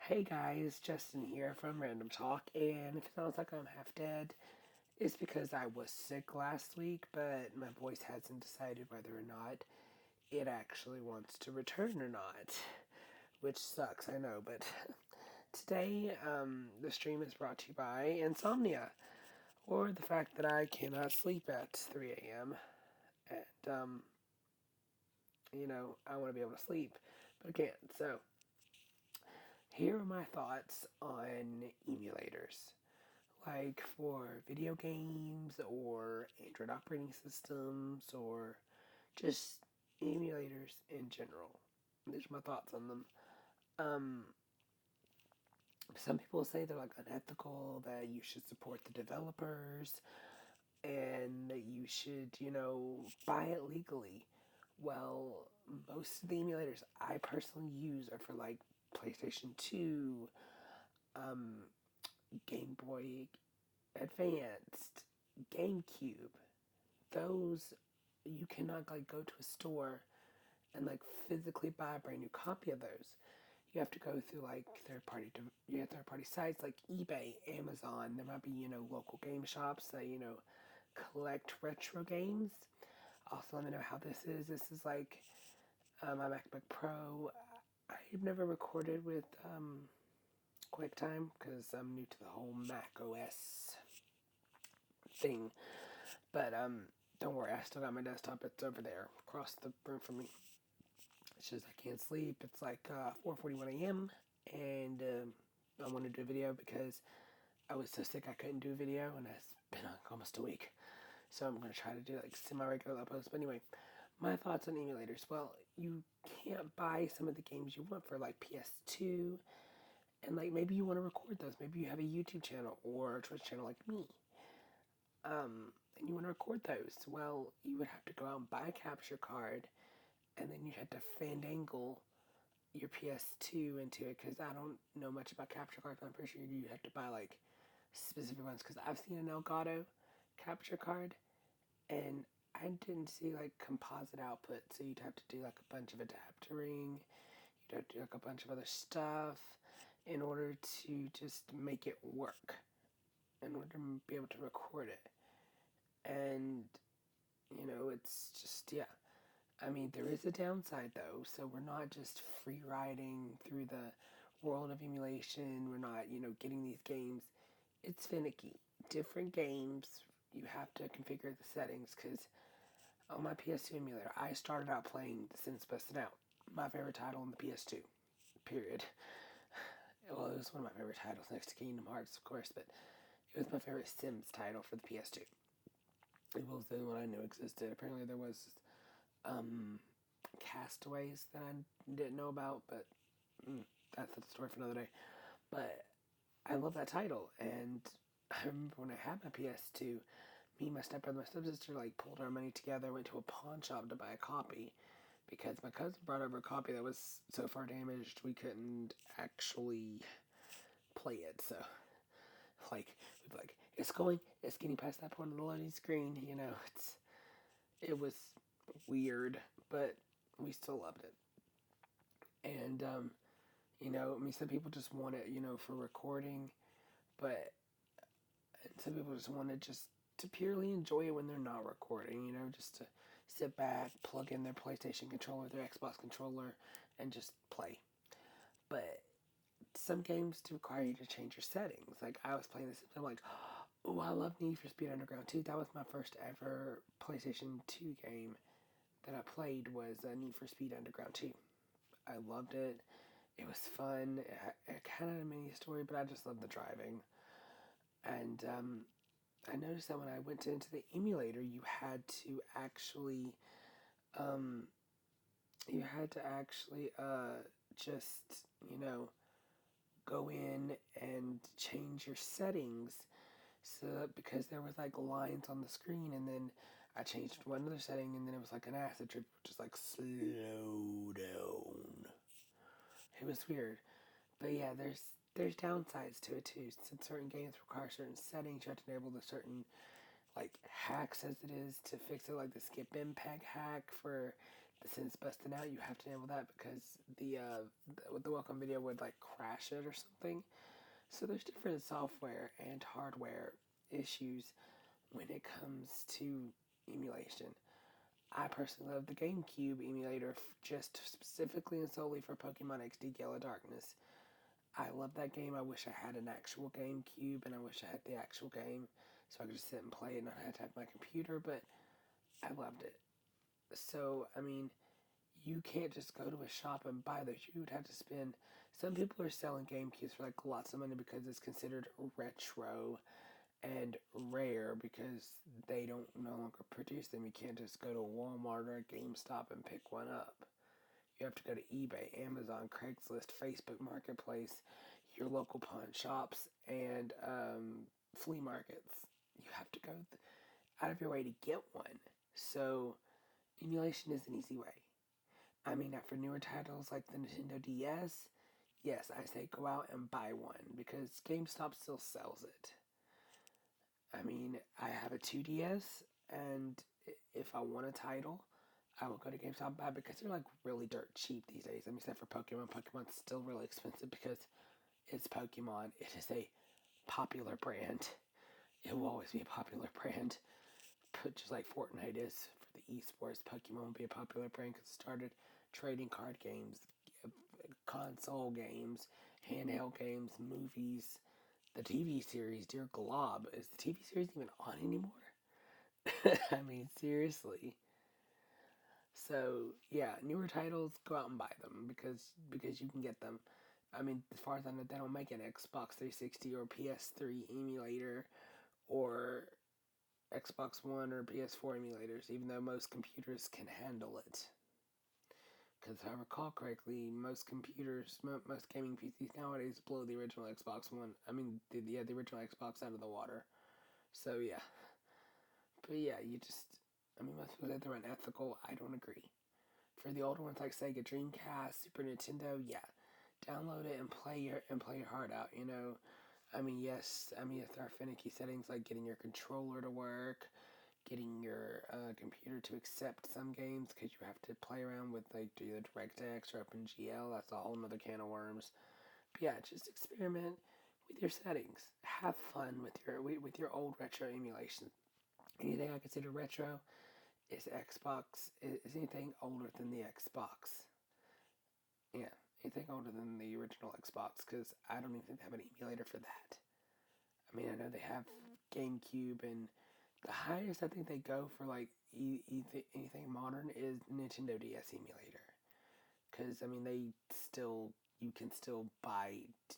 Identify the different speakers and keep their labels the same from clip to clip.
Speaker 1: Hey guys, Justin here from Random Talk, and if it sounds like I'm half dead, it's because I was sick last week, but my voice hasn't decided whether or not it actually wants to return or not, which sucks, I know, but today the stream is brought to you by Insomnia, or the fact that I cannot sleep at 3 a.m., and, I want to be able to sleep, but I can't, so here are my thoughts on emulators. Like for video games or Android operating systems or just emulators in general. These are my thoughts on them. Um, some people say they're like unethical, that you should support the developers, and that you should, buy it legally. Well, most of the emulators I personally use are for like PlayStation 2, um, Game Boy Advanced, GameCube. Those you cannot like go to a store and like physically buy a brand new copy of those. You have to go through like third party sites like eBay, Amazon. There might be local game shops that collect retro games. Also, let me know how this is. This is like my MacBook Pro. I've never recorded with QuickTime because I'm new to the whole Mac OS thing. But don't worry, I still got my desktop. It's over there, across the room from me. It's just I can't sleep. It's like 4:41 a.m. and I want to do a video because I was so sick I couldn't do a video, and it's been like almost a week. So I'm gonna try to do like semi-regular uploads. But anyway, my thoughts on emulators. Well, you can't buy some of the games you want for like PS2, and like maybe you want to record those. Maybe you have a YouTube channel or a Twitch channel like me. And you want to record those. Well, you would have to go out and buy a capture card, and then you had to fandangle your PS2 into it because I don't know much about capture cards, but I'm pretty sure you have to buy like specific ones because I've seen an Elgato capture card and I didn't see like composite output, so you'd have to do like a bunch of adaptering, you'd have to do like a bunch of other stuff in order to just make it work, in order to be able to record it. And it's just, yeah. I mean, there is a downside though, so we're not just free riding through the world of emulation. We're not, getting these games. It's finicky. Different games, you have to configure the settings because on my PS2 emulator, I started out playing The Sims Busted Out, my favorite title on the PS2, period. Well, it was one of my favorite titles next to Kingdom Hearts, of course, but it was my favorite Sims title for the PS2. It was the one I knew existed. Apparently, there was Castaways that I didn't know about, but that's a story for another day. But I love that title, and I remember when I had my PS2, me, my stepbrother, my stepsister like pulled our money together, went to a pawn shop to buy a copy because my cousin brought over a copy that was so far damaged we couldn't actually play it. So like we'd be like, it's getting past that point on the loading screen. It was weird, but we still loved it. And I mean, some people just want it, for recording, but some people just want it just to purely enjoy it when they're not recording, just to sit back, plug in their PlayStation controller, their Xbox controller, and just play. But some games do require you to change your settings. Like I was playing this, I'm like, oh, I love Need for Speed Underground 2. That was my first ever PlayStation 2 game that I played was Need for Speed Underground 2. I loved it. It was fun. It kind of had a mini story, but I just loved the driving. And I noticed that when I went into the emulator, um, you had to actually just go in and change your settings. So because there was like lines on the screen, and then I changed one other setting, and then it was like an acid trip, just like slow down. It was weird, but yeah, there's downsides to it too. Since certain games require certain settings, you have to enable the certain like hacks as it is to fix it, like the skip MPEG hack for Since busting out, you have to enable that because the welcome video would like crash it or something. So there's different software and hardware issues when it comes to emulation. I personally love the GameCube emulator just specifically and solely for Pokemon XD Yellow Darkness. I love that game. I wish I had an actual GameCube and I wish I had the actual game so I could just sit and play it and not have to have my computer, but I loved it. So, I mean, you can't just go to a shop and buy those. You would have to spend. Some people are selling GameCubes for like lots of money because it's considered retro and rare because they don't no longer produce them. You can't just go to Walmart or a GameStop and pick one up. You have to go to eBay, Amazon, Craigslist, Facebook Marketplace, your local pawn shops, and flea markets. You have to go out of your way to get one. So emulation is an easy way. I mean, for newer titles like the Nintendo DS, yes, I say go out and buy one because GameStop still sells it. I mean, I have a 2DS, and if I want a title, I will go to GameStop and buy it because they're like really dirt cheap these days. I mean, except for Pokemon. Pokemon's still really expensive because it's Pokemon. It is a popular brand. It will always be a popular brand. Just like Fortnite is for the esports, Pokemon will be a popular brand because it started trading card games, console games, handheld games, movies. The TV series, Dear Glob, is the TV series even on anymore? I mean, seriously. So yeah, newer titles, go out and buy them because you can get them. I mean, as far as I know, they don't make an Xbox 360 or PS3 emulator or Xbox One or PS4 emulators, even though most computers can handle it. Because if I recall correctly, most computers, most gaming PCs nowadays blow the original Xbox One. I mean, the original Xbox out of the water. So yeah, but yeah, I mean, most people say they're unethical. I don't agree. For the older ones like Sega Dreamcast, Super Nintendo, yeah, download it and play your heart out. You know, I mean, yes, if there are finicky settings like getting your controller to work, getting your computer to accept some games because you have to play around with like do the DirectX or OpenGL. That's a whole nother can of worms. But yeah, just experiment with your settings. Have fun with your old retro emulation. Anything I consider retro is Xbox. Is anything older than the Xbox? Yeah, anything older than the original Xbox because I don't even have an emulator for that. I mean, I know they have GameCube and the highest I think they go for like anything modern is Nintendo DS emulator. Because I mean, you can still buy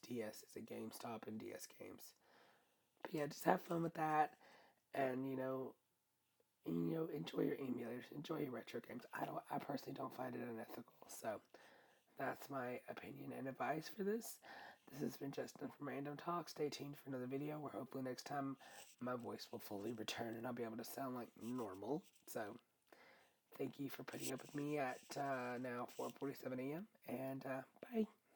Speaker 1: DS as a GameStop and DS games. But yeah, just have fun with that, and enjoy your emulators, enjoy your retro games. I personally don't find it unethical. So that's my opinion and advice for this. This has been Justin from Random Talk. Stay tuned for another video where hopefully next time my voice will fully return and I'll be able to sound like normal. So thank you for putting up with me at now 4:47 a.m. and bye.